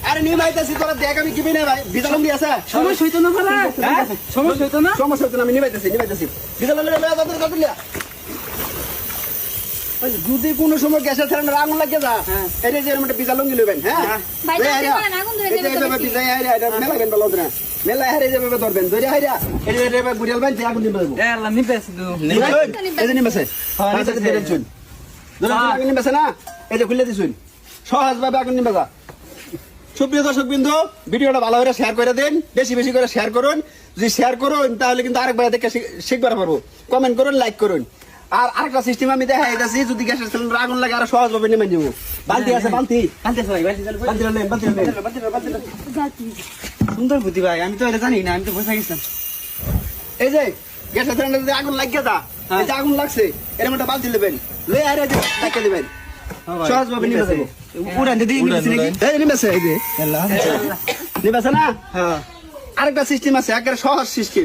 আরে নিয়ে ভাইতেছি তোরা দেখ আমি কিবি না ভাই বিজালম দিয়ে আছে সমস্যা হইতো না ফেলা সমস্যা হইতো না সমস্যা হচ্ছে না আমি নিবাইতেছি বিজালম যদি কোনো সময় গ্যাসের সিলিন্ডার আগুন লাগে যা এটা যে এরকম একটা বিজালম দিলেন হ্যাঁ মেলা হারে যাবে ধরবেন ধরে হাইরা এটা গুড়িয়াল ভাই আগুন নিবে নিবেছে না এই যে খুলে দিছুন সহজ ভাবে আগুন নিবে যা। সুপ্রিয় দর্শক বিন্দু ভিডিওটা ভালো করে শেয়ার করে দেন, বেশি বেশি করে শেয়ার করুন। যদি শেয়ার করুন তাহলে কিন্তু আরেকবার দেখে শিখবার পারবো। কমেন্ট করুন, লাইক করুন। আর আরেকটা সিস্টেম আমি দেখাই দিতেছি, যদি গ্যাসের সিলিন্ডার আগুন লাগে আরো সহজ ভাবে নেমে দিব। বালতি আছে, বালতি সুন্দর বুদ্ধি ভাই, আমি তো এটা জানি না, আমি তো বসে গেছিলাম। এই যে গ্যাসের সিলিন্ডার যদি আগুন লাগিয়ে দা, এই যে আগুন লাগছে এরকম একটা বালতি নেবেন, লয়ে আরে টাকা দিবেন, সহজ ভাবে নিবে যাবো। উড়ান দিদি এই নিবেছে, এই যে নিবেছে না। আরেকটা সিস্টেম আছে, একেবারে সহজ সিস্টেম।